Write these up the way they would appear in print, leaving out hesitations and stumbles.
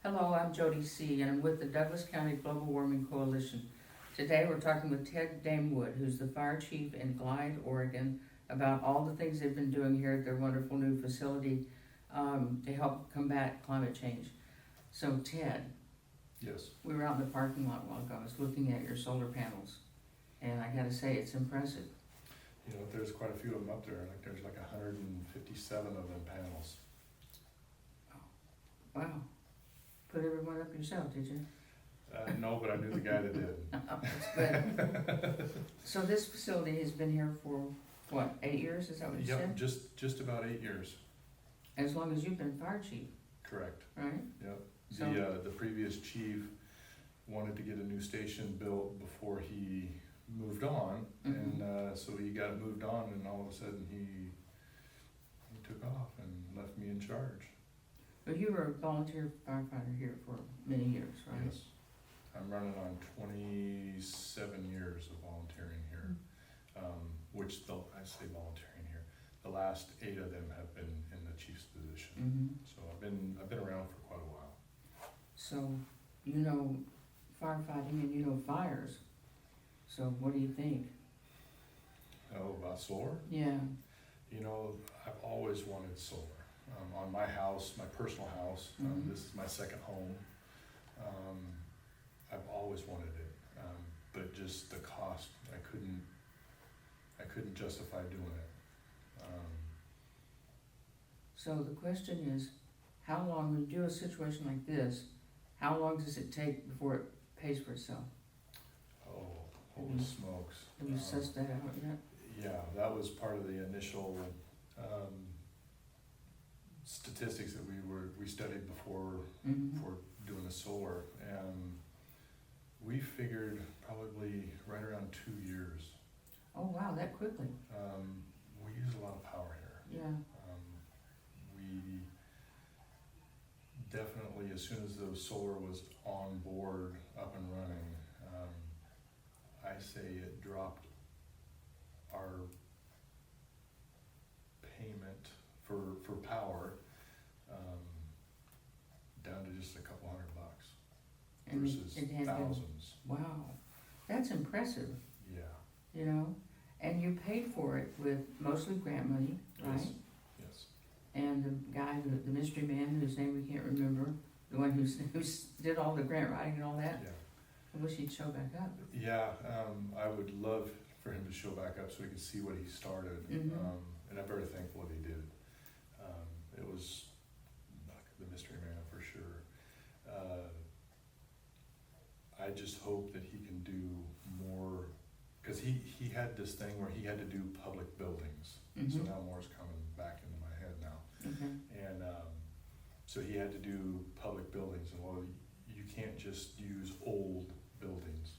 Hello, I'm Jody C., and I'm with the Douglas County Global Warming Coalition. Today, we're talking with Ted Damewood, who's the fire chief in Glide, Oregon, about all the things they've been doing here at their wonderful new facility to help combat climate change. So, Ted, Yes. we were out in the parking lot a while ago. I was looking at your solar panels, and I gotta say, it's impressive. You know, there's quite a few of them up there. Like there's like 157 of them panels. Wow. Put everyone up yourself, did you? No, but I knew the guy that did. That's good. So this facility has been here for, what, 8 years? Is that what you Yep, said? just about 8 years. As long as you've been fire chief, Correct. right? Yep. So- The previous chief wanted to get a new station built before he moved on, Mhm. and so he got it moved on, and all of a sudden he took off and left me in charge. But you were a volunteer firefighter here for many years, right? Yes. I'm running on 27 years of volunteering here, I say volunteering here, the last 8 of them have been in the chief's position. Mm-hmm. So I've been around for quite a while. So, you know firefighting and you know fires. So what do you think? Oh, about solar? Yeah. You know, I've always wanted solar. On my house, my personal house, Mhm. this is my second home. I've always wanted it, but just the cost, I couldn't justify doing it. So the question is, how long, when you do a situation like this, how long does it take before it pays for itself? Holy Mhm. smokes. Have you sussed that out yet? Yeah, that was part of the initial statistics that we studied before Mm-hmm. doing the solar, and we figured probably right around 2 years. Oh, wow, that quickly. We use a lot of power here. Yeah. We definitely, as soon as the solar was on board, up and running, I say it dropped our payment for power down to just a couple $100 And versus it had been, thousands. wow, that's impressive, Yeah. you know? And you paid for it with mostly grant money, right? Yes. Yes. And the guy, the mystery man, whose name we can't remember, the one who did all the grant writing and all that, Yeah. I wish he'd show back up. Yeah. I would love for him to show back up so we could see what he started. Mhm. And I'm very thankful that he did. It was like the mystery man for sure. I just hope that he can do more, because he had this thing where he had to do public buildings. So Mhm. now more's coming back into my head now. Okay. And so he had to do public buildings, and well, you can't just use old buildings.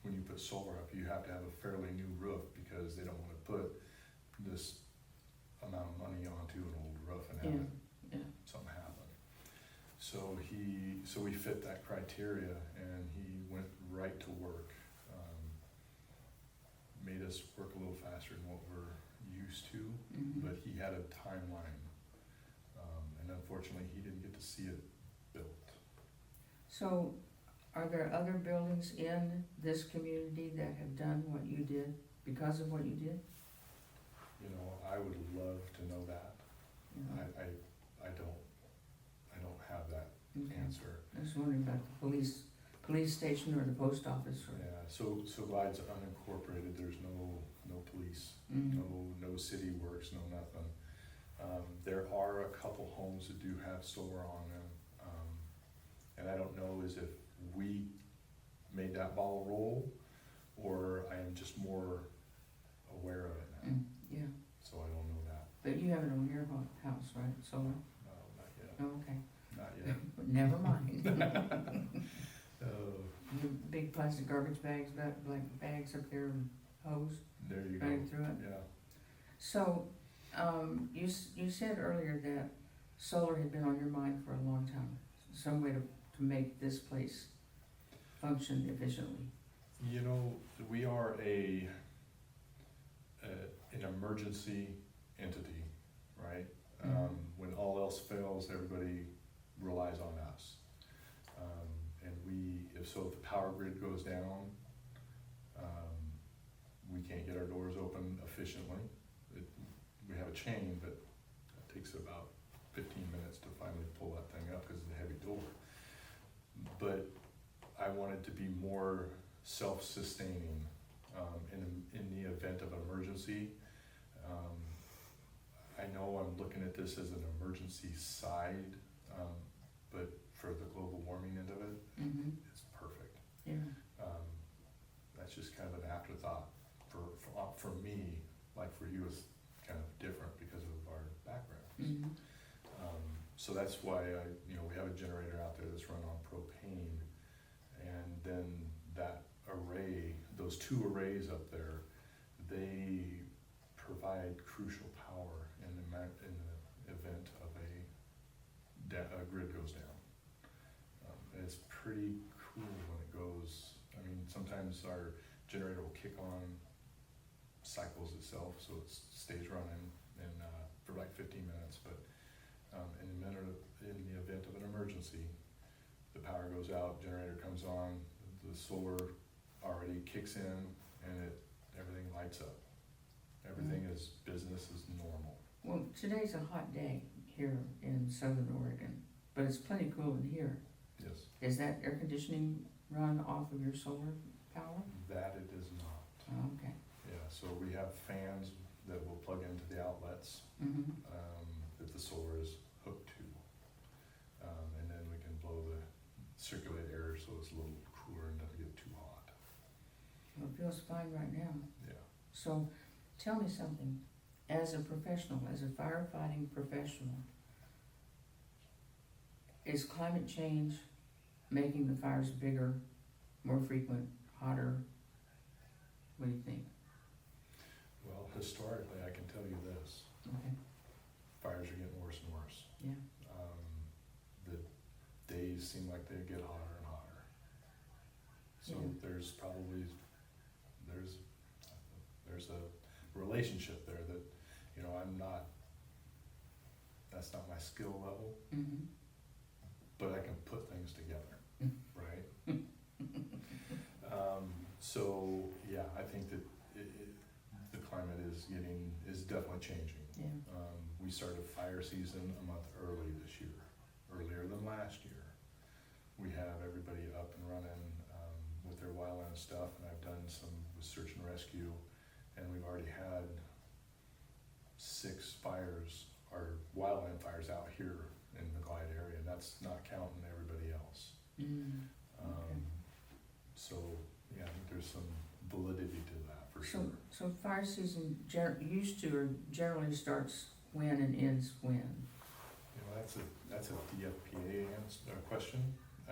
When you put solar up, you have to have a fairly new roof, because they don't want to put this amount of money onto an old roof and have Yeah, yeah. something happen. So we fit that criteria, and he went right to work. Made us work a little faster than what we're used to, Mhm. but he had a timeline, and unfortunately, he didn't get to see it built. So, are there other buildings in this community that have done what you did because of what you did? You know, I would love to know that. You know? I don't have that Okay. answer. I was wondering about the police station or the post office or. Yeah, so Glide's unincorporated, there's no police, Mhm. no city works, no nothing. There are a couple homes that do have solar on them, and I don't know is if we made that ball roll, or I am just more aware of it now, Yeah, so I don't know that. but you have it on your house, right, solar? No, not yet, Oh, okay, not yet. never mind. Oh, The big plastic garbage bags, like bags up there and hose there you go, running through it. yeah. So, you said earlier that solar had been on your mind for a long time, some way to make this place function efficiently. You know, we are an emergency entity, right? Mhm. When all else fails, everybody relies on us. And if the power grid goes down, we can't get our doors open efficiently. We have a chain, but it takes about 15 minutes to finally pull that thing up because it's a heavy door. But I wanted to be more self-sustaining in the event of an emergency. I know I'm looking at this as an emergency side, but for the global warming end of it, it's perfect. Yeah. That's just kind of an afterthought for me. Like for you, it's kind of different because of our backgrounds. So that's why we have a generator out there that's run on propane, and then that array, those two arrays up there, they provide crucial power in the event of a grid goes down. And it's pretty cool when it goes. I mean, sometimes our generator will kick on, cycles itself, so it stays running for like 15 minutes, but in the event of an emergency, the power goes out, generator comes on, the solar already kicks in, and everything lights up. Everything is business as normal. Well, today's a hot day here in Southern Oregon, but it's plenty cool in here. Yes. Is that air conditioning run off of your solar power? That it is not. Oh, okay. Yeah, so we have fans that will plug into the outlets that the solar is hooked to. And then we can blow the circulate air so it's a little cooler and doesn't get too hot. Well, it feels fine right now. Yeah. So tell me something, as a professional, as a firefighting professional, is climate change making the fires bigger, more frequent, hotter? What do you think? Well, historically, I can tell you this. Okay. Fires are getting worse and worse. Yeah. The days seem like they get hotter and hotter. So there's a relationship there that, that's not my skill level, but I can put things together, right? So yeah, I think that the climate is definitely changing. Yeah. We started fire season a month early this year, earlier than last year. We have everybody up and running with their wildland stuff, and I've done some with search and rescue, and we've already had 6 fires, or wildland fires out here in the Glide area, and that's not counting everybody else. Okay. So yeah, I think there's some validity to that for sure. So fire season generally starts when and ends when? That's a DFPA question. I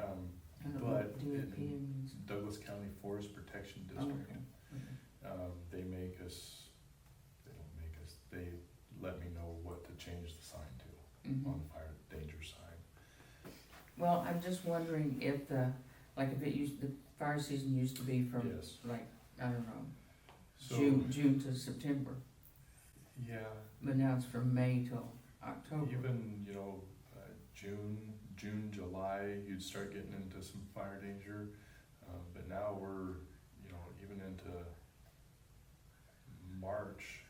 don't know But what DFPA means. Douglas County Forest Protection Oh, District, okay. they let me know what to change the sign to on the fire danger sign. Well, I'm just wondering if the fire season used to be from Yes. I don't know, So, June to September, yeah, but now it's from May till October. even, June, July, you'd start getting into some fire danger. But now we're, even into March,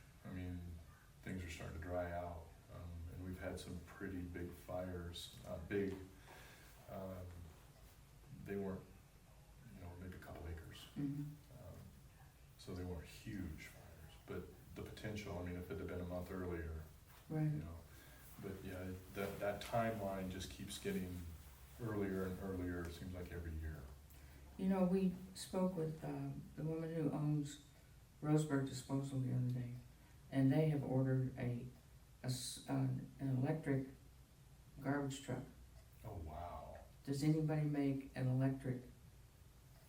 things are starting to dry out. And we've had some pretty big fires, they weren't, maybe a couple acres. So they weren't huge fires, but the potential, if it had been a month earlier, Right. But yeah, that timeline just keeps getting earlier and earlier, it seems like every year. We spoke with the woman who owns Roseburg Disposal the other day, and they have ordered an electric garbage truck. Oh, wow. Does anybody make an electric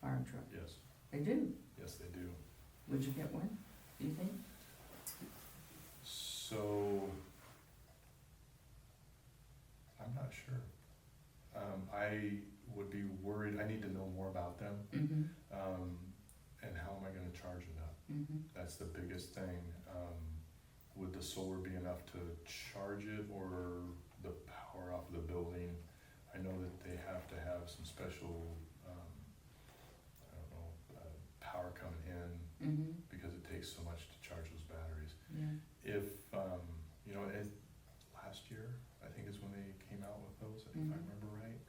fire truck? Yes, They do. yes, they do. Would you get one, do you think? So, I'm not sure. I would be worried, I need to know more about them, and how am I gonna charge it up? That's the biggest thing. Would the solar be enough to charge it, or the power off the building? I know that they have to have have some special, I don't know, power coming in Mm-hmm, because it takes so much to charge those batteries. yeah, If, you know, last year, I think is when they came out with those, if I Mhm. remember right.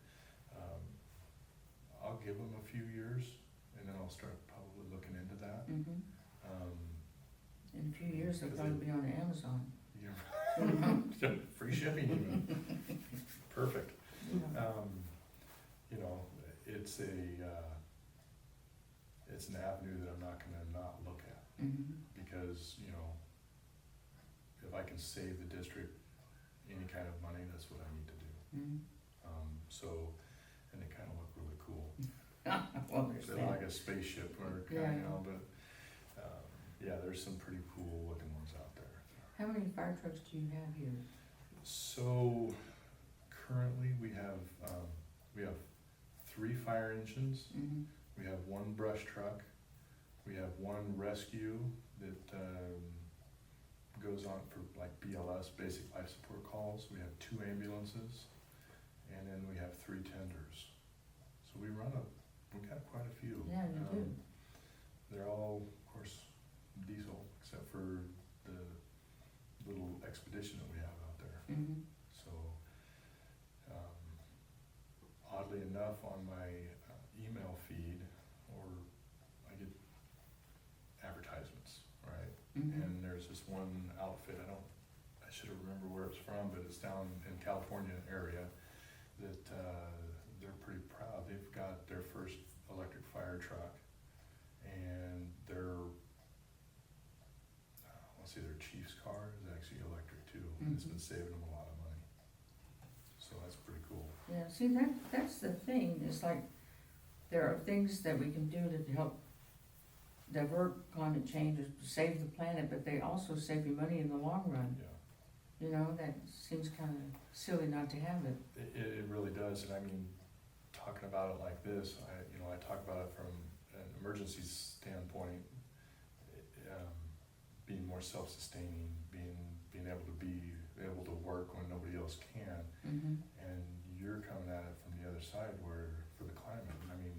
I'll give them a few years and then I'll start probably looking into that. mm-hmm. Um, In a few years, they'll Because probably be on Amazon. yeah, free shipping even. Perfect. Yeah. You know, it's it's an avenue that I'm not gonna not look at, Mm-hmm, because, you know, if I can save the district any kind of money, that's what I need to do. mm-hmm. So, and they kinda look really cool. Well, there's They're that. like a spaceship or Yeah. kind, you know, but, yeah, there's some pretty cool looking ones out there. How many fire trucks do you have here? So, currently, we have 3 fire engines. Mm-hmm, We have 1 brush truck, we have 1 rescue that goes on for like BLS, basic life support calls, we have 2 ambulances, and then we have 3 tenders. So we got quite a few. yeah, you do. They're all, of course, diesel, except for the little expedition that we have out there. Mm-hmm, So, oddly enough, on my email feed, or I get advertisements, right? mm-hmm. And there's this one outfit, I should have remembered where it's from, but it's down in California area, that they're pretty proud. They've got their first electric fire truck, and their chief's car is actually electric too, and it's been saving them a lot of money. So that's pretty cool. Yeah, see, that's the thing, it's like, there are things that we can do to help divert climate change, or save the planet, but they also save you money in the long run. Yeah. You know, that seems kind of silly not to have it. It really does, and I mean, talking about it like this, I talk about it from an emergency standpoint, being more self-sustaining, being able to work when nobody else can, Mm-hmm, and you're coming at it from the other side where, for the climate, I mean,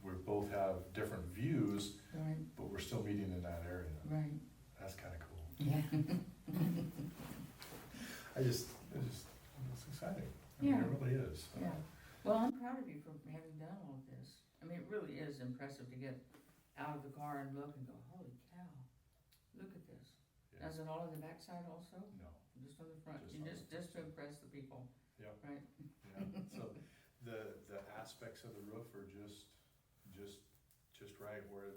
we both have different views, right, but we're still meeting in that area. right, That's kinda cool. yeah. It's exciting. I mean, Yeah. it really is. Yeah, well, I'm proud of you for having done all of this. I mean, it really is impressive to get out of the car and look and go, holy cow, look at this. Yeah. Is it all on the backside also? No, Just on the front? Just You on the just to impress the people, yep, right? yeah, so the aspects of the roof are just right where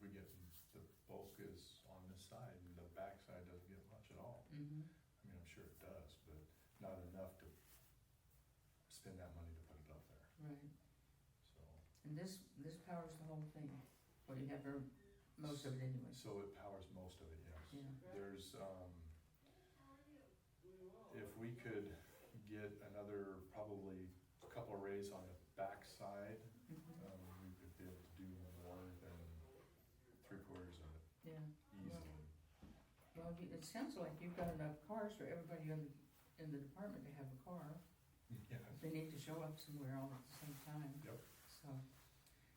we get, the bulk is on this side, and the back side doesn't get much at all. Mm-hmm, I mean, I'm sure it does, but not enough to spend that money to put it up there, right. so. And this powers the whole thing. Well, you have most of it anyway. So it powers most of it, yes. Yeah. There's, if we could get another, probably a couple of rays on the back side, Mhm. we could be able to do more than 3/4 of it Yeah, easily. well, it sounds like you've got enough cars for everybody in the department to have a car. Yeah. They need to show up somewhere all at the same time. Yep. So,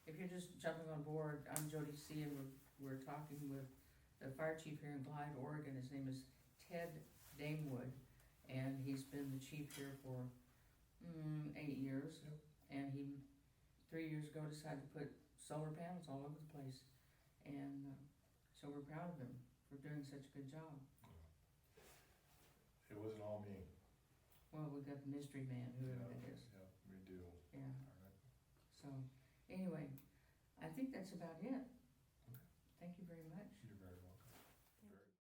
if you're just jumping on board, I'm Jody C. and we're talking with the fire chief here in Glide, Oregon. His name is Ted Damewood, and he's been the chief here for 8 years. Yep. And he 3 years ago decided to put solar panels all over the place, and so we're proud of him for doing such a good job. It wasn't all me. Well, we got the mystery man, whoever Yeah, that is. yeah, we do. Yeah. All right. So, anyway, I think that's about it. Okay. Thank you very much.